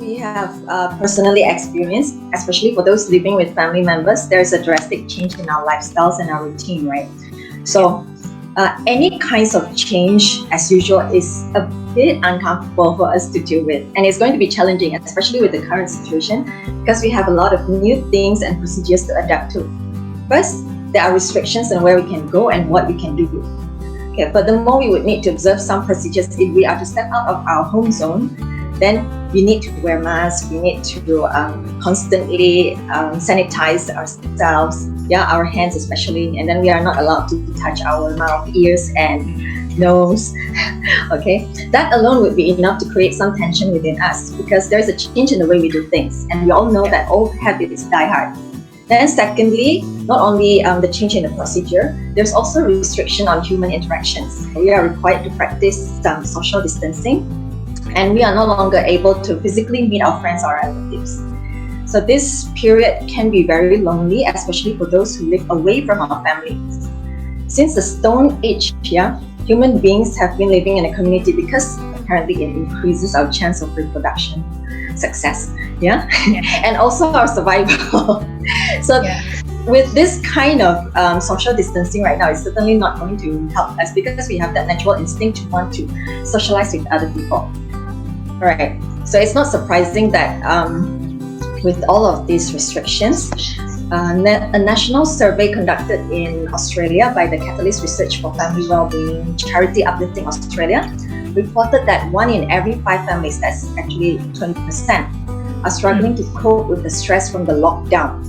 We have personally experienced, especially for those living with family members, there's a drastic change in our lifestyles and our routine, right? So any kinds of change, as usual, is a bit uncomfortable for us to deal with. And it's going to be challenging, especially with the current situation, because we have a lot of new things and procedures to adapt to. First, there are restrictions on where we can go and what we can do. Okay, furthermore, we would need to observe some procedures if we are to step out of our home zone. Then we need to wear masks, we need to constantly sanitize ourselves, our hands especially, and then we are not allowed to touch our mouth, ears, and nose. Okay, that alone would be enough to create some tension within us because there's a change in the way we do things, and we all know that old habits die hard. Then secondly, not only the change in the procedure, there's also restriction on human interactions. We are required to practice some social distancing, and we are no longer able to physically meet our friends or relatives. So this period can be very lonely, especially for those who live away from our families. Since the Stone Age, human beings have been living in a community because apparently it increases our chance of reproduction, success, and also our survival. So with this kind of social distancing right now, it's certainly not going to help us because we have that natural instinct to want to socialize with other people. Right. So it's not surprising that with all of these restrictions, a national survey conducted in Australia by the Catalyst Research for Family Wellbeing charity Uplifting Australia reported that 1 in every 5 families, that's actually 20%, are struggling to cope with the stress from the lockdown,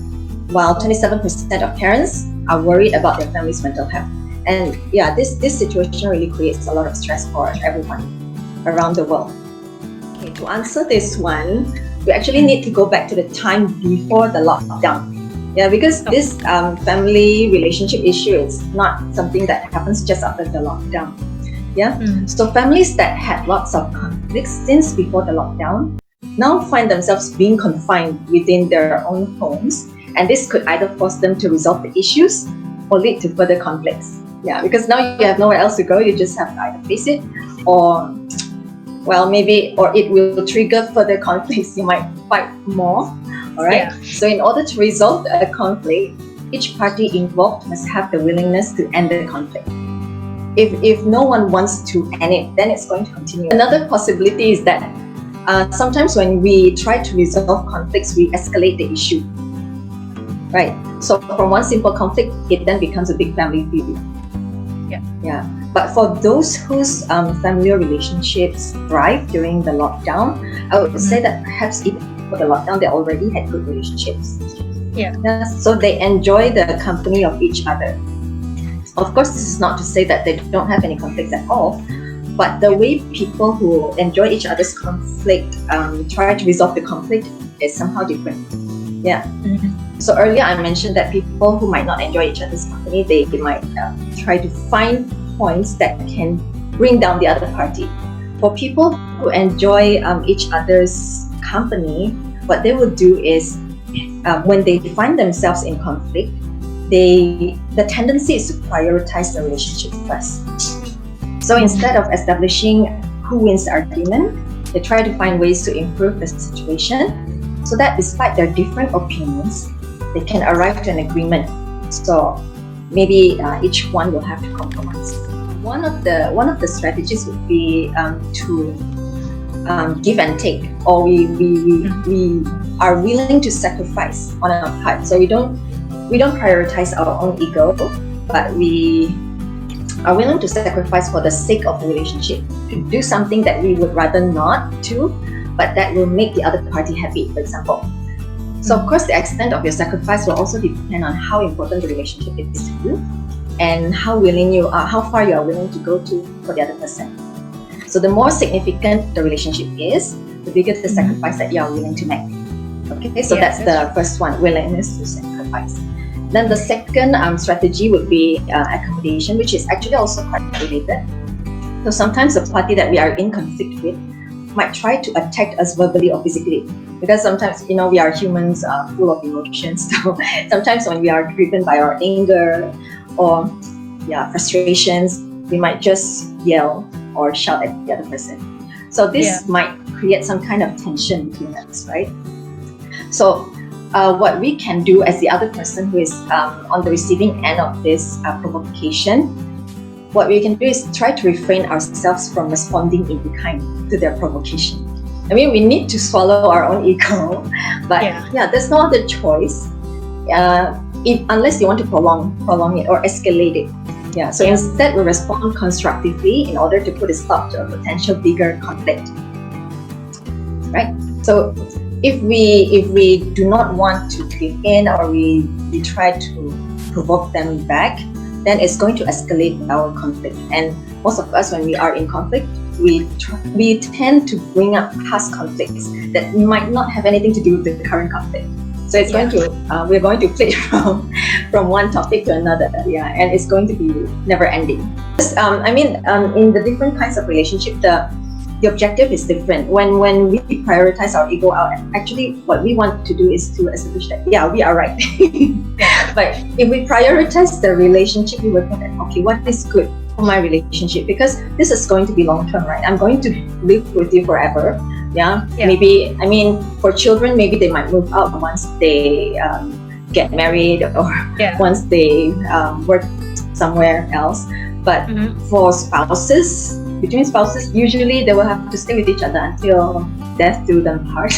while 27% of parents are worried about their family's mental health. And this situation really creates a lot of stress for everyone around the world. Okay, to answer this one, we actually need to go back to the time before the lockdown. Because this family relationship issue is not something that happens just after the lockdown. So families that had lots of conflicts since before the lockdown now find themselves being confined within their own homes, and this could either force them to resolve the issues or lead to further conflicts. Because now you have nowhere else to go, you just have to either face it or it will trigger further conflicts. You might fight more. All right. So in order to resolve a conflict, each party involved must have the willingness to end the conflict. If no one wants to end it, then it's going to continue. Another possibility is that sometimes when we try to resolve conflicts, we escalate the issue. Right. So from one simple conflict, it then becomes a big family feud. But for those whose familiar relationships thrive during the lockdown, I would say that perhaps even before the lockdown, they already had good relationships. So they enjoy the company of each other. Of course, this is not to say that they don't have any conflicts at all, but the way people who enjoy each other's conflict try to resolve the conflict is somehow different. So earlier I mentioned that people who might not enjoy each other's company, they might try to find points that can bring down the other party. For people who enjoy each other's company, what they will do is when they find themselves in conflict, the tendency is to prioritize the relationship first. So instead of establishing who wins the argument, they try to find ways to improve the situation so that despite their different opinions, they can arrive to an agreement. So maybe each one will have to compromise. One of the strategies would be to give and take, or we are willing to sacrifice on our part. So we don't prioritize our own ego, but we are willing to sacrifice for the sake of the relationship, to do something that we would rather not do, but that will make the other party happy, for example. So of course, the extent of your sacrifice will also depend on how important the relationship is to you and how far you are willing to go to for the other person. So the more significant the relationship is, the bigger the sacrifice that you are willing to make. Okay, so that's the first one, willingness to sacrifice. Then the second strategy would be accommodation, which is actually also quite related. So sometimes the party that we are in conflict with might try to attack us verbally or physically, because sometimes we are humans full of emotions. So sometimes when we are driven by our anger or frustrations, we might just yell or shout at the other person. So this might create some kind of tension between us, right? So what we can do as the other person who is on the receiving end of this provocation, what we can do is try to refrain ourselves from responding in kind to their provocation. I mean, we need to swallow our own ego, but there's no other choice. Unless you want to prolong it or escalate it. So instead we respond constructively in order to put a stop to a potential bigger conflict. Right? So if we do not want to give in, or we try to provoke them back, then it's going to escalate our conflict. And most of us, when we are in conflict, we tend to bring up past conflicts that might not have anything to do with the current conflict. So it's going to we're going to flip from one topic to another, and it's going to be never ending. In the different kinds of relationship, the objective is different. When we prioritize our ego out, actually what we want to do is to establish that we are right. But if we prioritize the relationship, we will think that what is good for my relationship, because this is going to be long term, right? I'm going to live with you forever. Maybe, for children, maybe they might move out once they get married, or once they work somewhere else. But for spouses, between spouses, usually they will have to stay with each other until death do them part.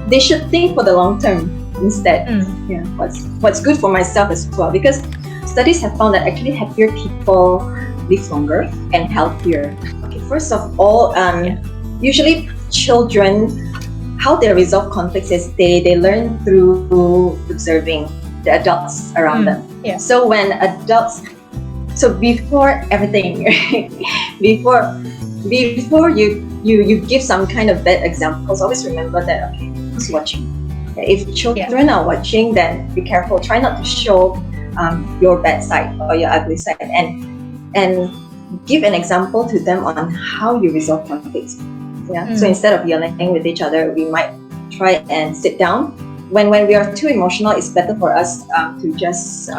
They should think for the long term instead. What's good for myself as well, because studies have found that actually happier people live longer and healthier. First of all, usually children, how they resolve conflicts is they learn through observing the adults around them. So when before everything, before you give some kind of bad examples, always remember that who's watching. If children are watching, then be careful. Try not to show your bad side or your ugly side, and give an example to them on how you resolve conflicts. So instead of yelling with each other, we might try and sit down. When we are too emotional, it's better for us to just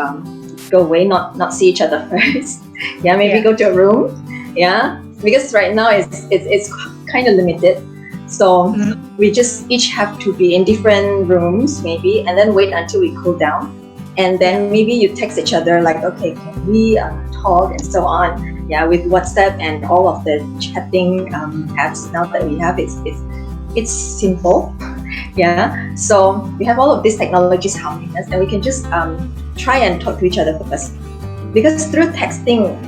go away, not see each other first. Maybe go to a room. Because right now it's kind of limited. So we just each have to be in different rooms maybe, and then wait until we cool down. And then maybe you text each other like, okay, can we talk, and so on. With WhatsApp and all of the chatting apps now that we have, it's simple. So we have all of these technologies helping us, and we can just try and talk to each other first. Because through texting,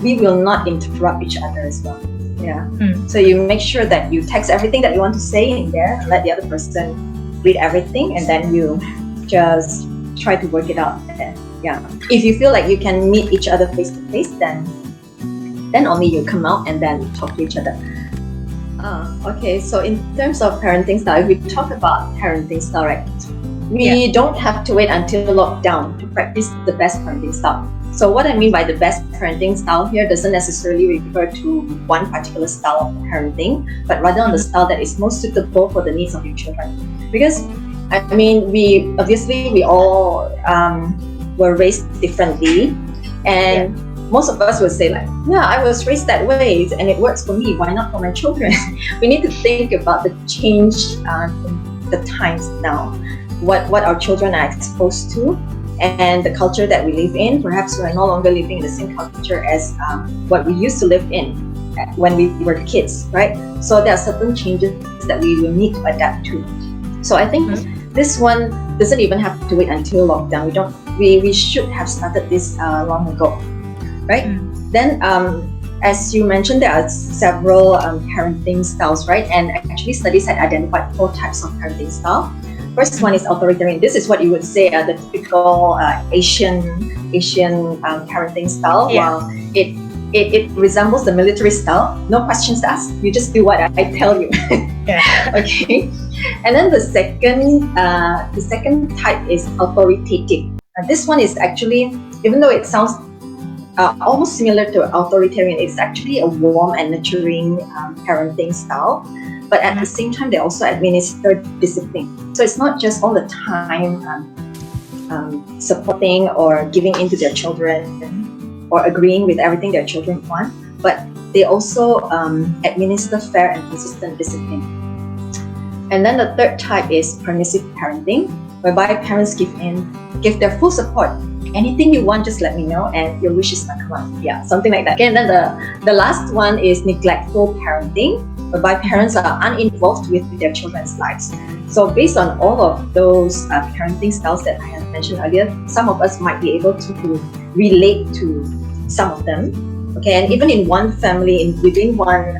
we will not interrupt each other as well. So you make sure that you text everything that you want to say in there, let the other person read everything, and then you just try to work it out there. If you feel like you can meet each other face to face, then only you come out and then talk to each other. Okay, so in terms of parenting style, if we talk about parenting style, right, we don't have to wait until lockdown to practice the best parenting style. So what I mean by the best parenting style here doesn't necessarily refer to one particular style of parenting, but rather on the style that is most suitable for the needs of your children. Because we all were raised differently, and most of us will say like, I was raised that way and it works for me, why not for my children? We need to think about the change in the times now, what our children are exposed to, and the culture that we live in. Perhaps we're no longer living in the same culture as what we used to live in when we were kids, right? So there are certain changes that we will need to adapt to. So I think this one doesn't even have to wait until lockdown. We should have started this long ago. Right? Then, as you mentioned, there are several parenting styles, right? And actually, studies had identified 4 types of parenting style. First one is authoritarian. This is what you would say the typical Asian parenting style. While it resembles the military style. No questions asked. You just do what I tell you. Okay. And then the second type is authoritative. This one is actually, even though it sounds almost similar to authoritarian, it's actually a warm and nurturing parenting style. But at the same time, they also administer discipline. So it's not just all the time supporting or giving in to their children or agreeing with everything their children want, but they also administer fair and consistent discipline. And then the third type is permissive parenting, whereby parents give their full support. Anything you want, just let me know, and your wish is my command. Yeah, something like that. Okay, and then the last one is neglectful parenting, whereby parents are uninvolved with their children's lives. So based on all of those parenting styles that I have mentioned earlier, some of us might be able to relate to some of them. Okay, and even in one family, within one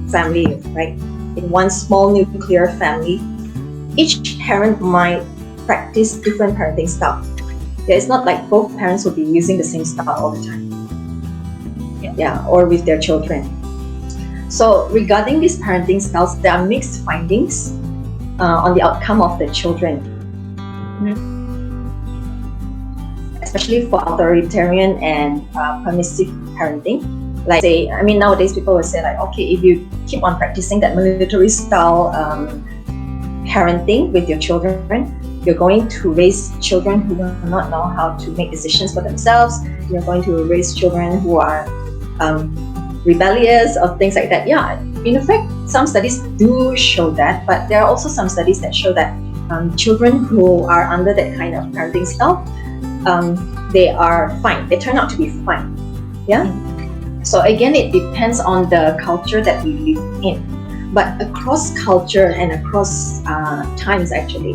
family, right, in one small nuclear family, each parent might practice different parenting style. Yeah, it's not like both parents will be using the same style all the time. Yeah, or with their children. So regarding these parenting styles, there are mixed findings on the outcome of the children. Especially for authoritarian and permissive parenting. Like say, I mean, nowadays people will say like, okay, if you keep on practicing that military style parenting with your children, you're going to raise children who do not know how to make decisions for themselves. You're going to raise children who are rebellious or things like that. Yeah, in fact, some studies do show that, but there are also some studies that show that children who are under that kind of parenting style, they are fine. They turn out to be fine. Yeah. So again, it depends on the culture that we live in. But across culture and across times, actually,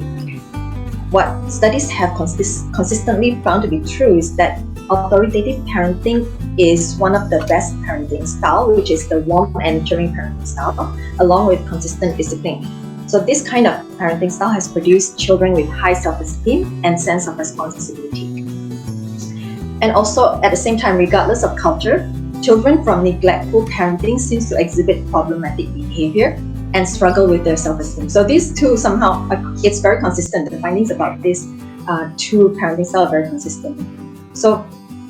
what studies have consistently found to be true is that authoritative parenting is one of the best parenting style, which is the warm and nurturing parenting style, along with consistent discipline. So this kind of parenting style has produced children with high self-esteem and sense of responsibility. And also, at the same time, regardless of culture, children from neglectful parenting seems to exhibit problematic behavior and struggle with their self-esteem. So these two somehow, it's very consistent. The findings about these two parenting styles are very consistent. So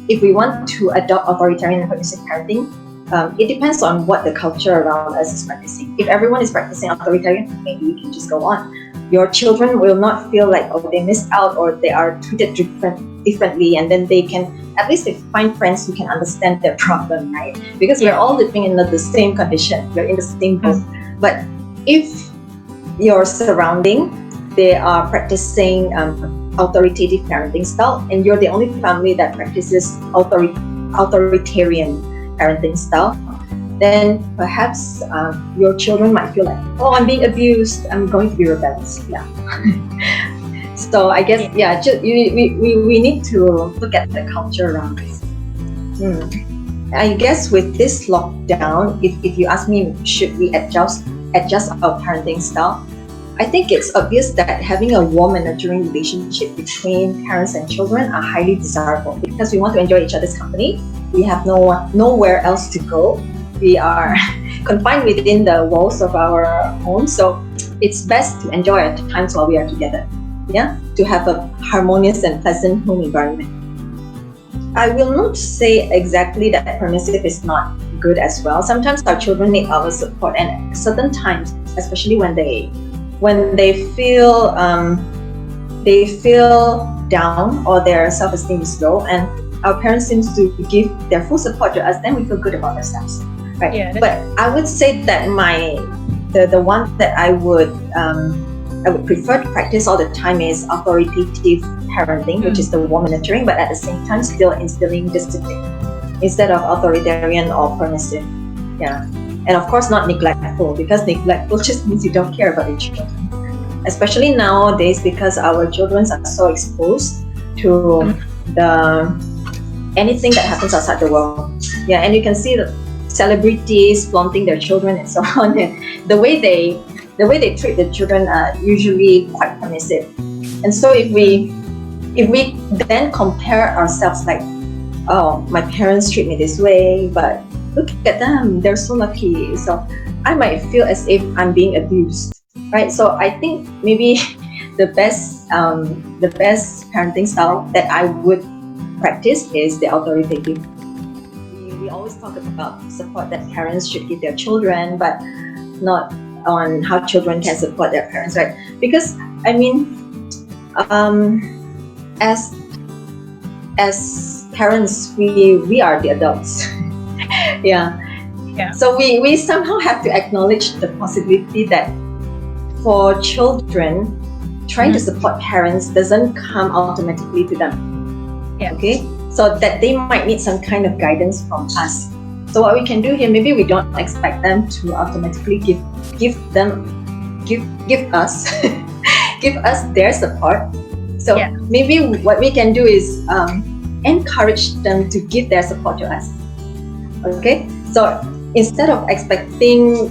if we want to adopt authoritarian and permissive parenting, it depends on what the culture around us is practicing. If everyone is practicing authoritarian, maybe you can just go on. Your children will not feel like, oh, they missed out or they are treated differently, and then they can, at least they find friends who can understand their problem, right? Because we're all living in the same condition, we're in the same boat. But if your surrounding, they are practicing authoritative parenting style, and you're the only family that practices authoritarian parenting style, then perhaps your children might feel like, oh, I'm being abused, I'm going to be rebellious. Yeah. So I guess, we need to look at the culture around us. I guess with this lockdown, if you ask me, should we adjust our parenting style? I think it's obvious that having a warm and nurturing relationship between parents and children are highly desirable because we want to enjoy each other's company. We have nowhere else to go. We are confined within the walls of our home, so it's best to enjoy our times while we are together. Yeah, to have a harmonious and pleasant home environment. I will not say exactly that permissive is not good as well. Sometimes our children need our support, and at certain times, especially when they feel down or their self-esteem is low, and our parents seems to give their full support to us, then we feel good about ourselves, right? Yeah, but I would say that the one that I would prefer to practice all the time is authoritative parenting, which is the warm and nurturing, but at the same time still instilling discipline instead of authoritarian or permissive. Yeah. And of course not neglectful, because neglectful just means you don't care about your children. Especially nowadays, because our children are so exposed to anything that happens outside the world. Yeah, and you can see the celebrities flaunting their children and so on. And the way they treat the children are usually quite permissive. And so if we then compare ourselves like, oh, my parents treat me this way, but look at them, they're so lucky. So I might feel as if I'm being abused, right? So I think maybe the best parenting style that I would practice is the authoritative. We always talk about support that parents should give their children, but not on how children can support their parents, right? Because I mean, as parents, we are the adults. Yeah, Yeah. So we somehow have to acknowledge the possibility that for children, trying to support parents doesn't come automatically to them. Yeah. Okay, so that they might need some kind of guidance from us. So what we can do here, maybe we don't expect them to automatically give us give us their support. So maybe what we can do is encourage them to give their support to us. Okay, so instead of expecting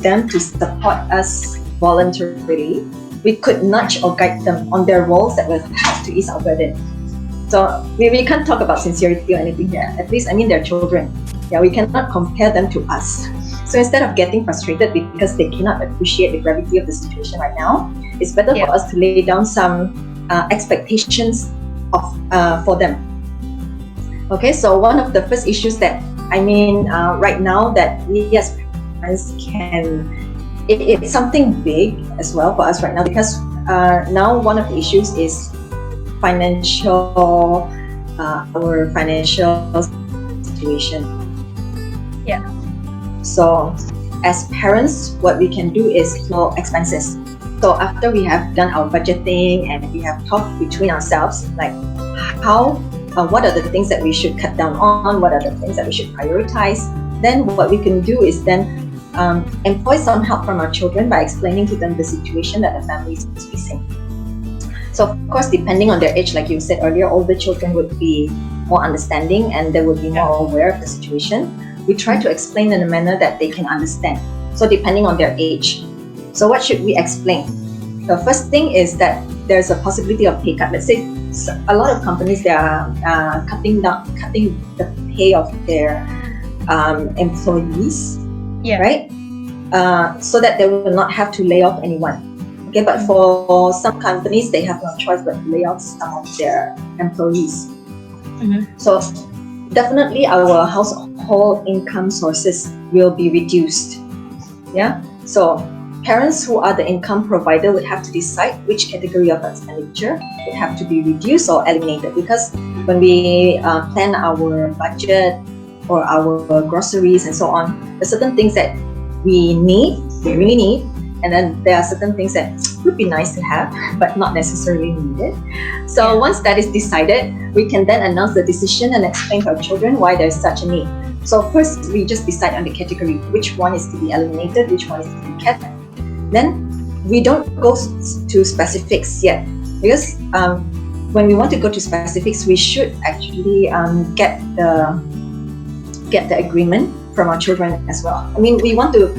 them to support us voluntarily, we could nudge or guide them on their roles that will help to ease our burden. So we can't talk about sincerity or anything here. At least, I mean, they're children. Yeah, we cannot compare them to us. So instead of getting frustrated because they cannot appreciate the gravity of the situation right now, it's better for us to lay down some expectations for them. Okay, so one of the first issues that right now that we as parents it's something big as well for us right now, because now one of the issues is our financial situation. Yeah. So as parents, what we can do is know expenses. So after we have done our budgeting and we have talked between ourselves, like what are the things that we should cut down on, what are the things that we should prioritize, then what we can do is then employ some help from our children by explaining to them the situation that the family is facing. So of course, depending on their age, like you said earlier, older children would be more understanding and they would be more aware of the situation. We try to explain in a manner that they can understand. So depending on their age. So what should we explain? The first thing is that there's a possibility of pay cut. Let's say a lot of companies, they are cutting the pay of their employees, right? So that they will not have to lay off anyone. Okay, but for some companies, they have no choice but to lay off some of their employees. So definitely our household income sources will be reduced. Yeah. So parents who are the income provider would have to decide which category of expenditure would have to be reduced or eliminated, because when we plan our budget or our groceries and so on, there's certain things that we really need, and then there are certain things that would be nice to have but not necessarily needed. So once that is decided, we can then announce the decision and explain to our children why there's such a need. So first, we just decide on the category, which one is to be eliminated, which one is to be kept. Then we don't go to specifics yet, because when we want to go to specifics, we should actually get the agreement from our children as well. I mean, we want to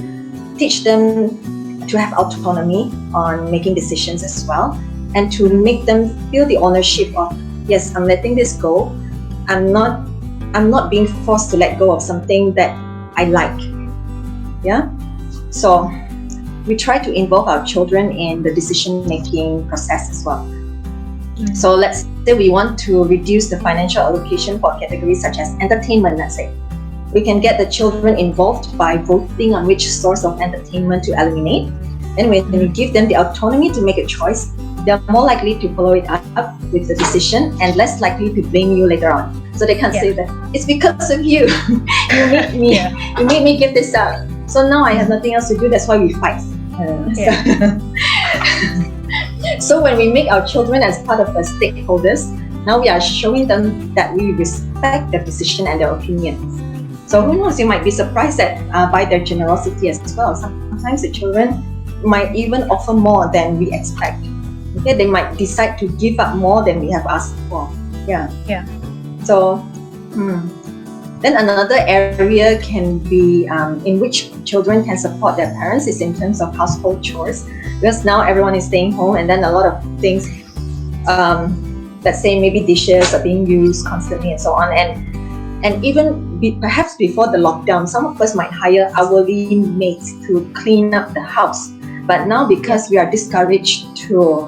teach them to have autonomy on making decisions as well, and to make them feel the ownership of, yes, I'm letting this go. I'm not being forced to let go of something that I like. Yeah. So we try to involve our children in the decision-making process as well. So let's say we want to reduce the financial allocation for categories such as entertainment, let's say. We can get the children involved by voting on which source of entertainment to eliminate. And when we give them the autonomy to make a choice, they're more likely to follow it up with the decision and less likely to blame you later on. So they can't say that it's because of you. You made me. You made me give this up. So now I have nothing else to do. That's why we fight. So when we make our children as part of the stakeholders, now we are showing them that we respect their decision and their opinions. So who knows, you might be surprised by their generosity as well. Sometimes the children might even offer more than we expect. Okay, they might decide to give up more than we have asked for. Yeah. So then another area can be in which children can support their parents is in terms of household chores, because now everyone is staying home, and then a lot of things, let's say maybe dishes are being used constantly and so on, and even perhaps before the lockdown, some of us might hire hourly maids to clean up the house. But now, because we are discouraged to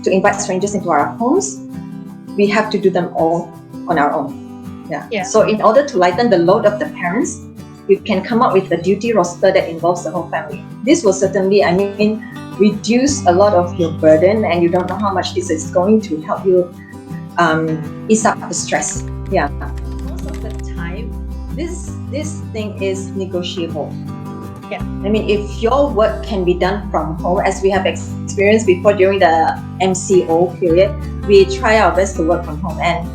invite strangers into our homes, we have to do them all on our own. So in order to lighten the load of the parents, we can come up with a duty roster that involves the whole family. This will certainly, reduce a lot of your burden, and you don't know how much this is going to help you ease up the stress. Most of the time, this thing is negotiable. Yeah. I mean, if your work can be done from home, as we have experienced before during the MCO period, we try our best to work from home, and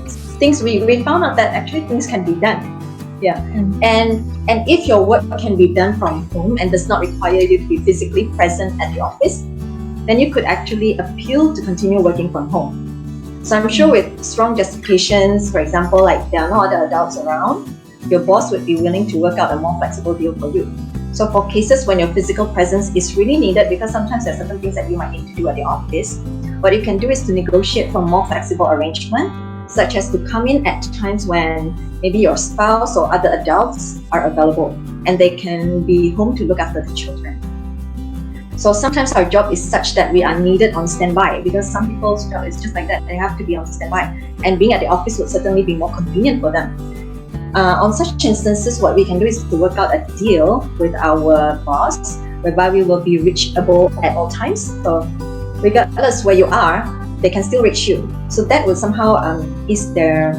we found out that actually things can be done. Yeah. And if your work can be done from home and does not require you to be physically present at the office, then you could actually appeal to continue working from home. So I'm sure with strong justifications, for example, like there are no other adults around, your boss would be willing to work out a more flexible deal for you. So for cases when your physical presence is really needed, because sometimes there are certain things that you might need to do at the office, what you can do is to negotiate for more flexible arrangement, such as to come in at times when maybe your spouse or other adults are available and they can be home to look after the children. So sometimes our job is such that we are needed on standby, because some people's job is just like that. They have to be on standby, and being at the office would certainly be more convenient for them. On such instances, what we can do is to work out a deal with our boss whereby we will be reachable at all times. So regardless where you are, they can still reach you. So that will somehow ease their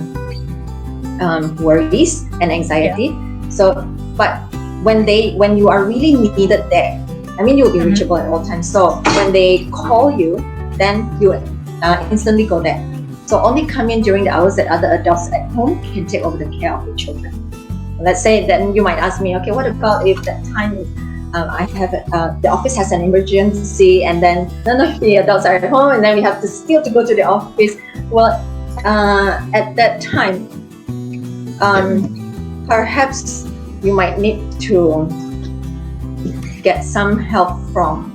worries and anxiety. Yeah. So, but when you are really needed there, I mean, you will be reachable at all times. So when they call you, then you instantly go there. So only come in during the hours that other adults at home can take over the care of the children. Let's say then you might ask me, okay, what about if that time I have the office has an emergency and then none of the adults are at home and then we have to still to go to the office? Well, at that time, perhaps you might need to get some help from,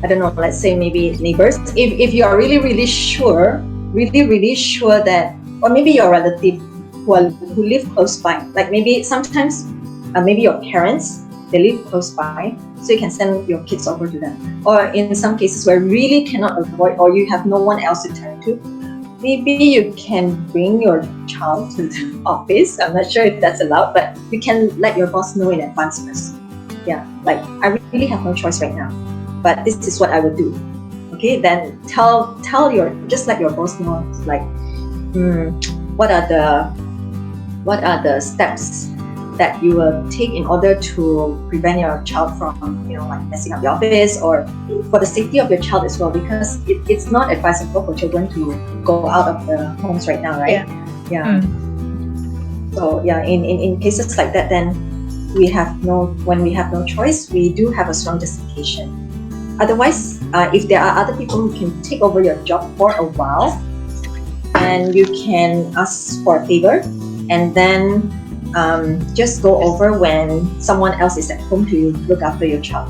I don't know, let's say maybe neighbors. If you are really sure that, or maybe your relative who live close by, like maybe sometimes maybe your parents, they live close by, so you can send your kids over to them. Or in some cases where really cannot avoid, or you have no one else to turn to, maybe you can bring your child to the office. I'm not sure if that's allowed, but you can let your boss know in advance first. Yeah, like I really have no choice right now, but this is what I would do. Okay, then just let your boss know, like, what are the steps that you will take in order to prevent your child from, like messing up the office, or for the safety of your child as well, because it's not advisable for children to go out of the homes right now, right? Yeah. So yeah, in cases like that, then when we have no choice, we do have a strong justification. Otherwise, if there are other people who can take over your job for a while, and you can ask for a favor, and then just go over when someone else is at home to look after your child.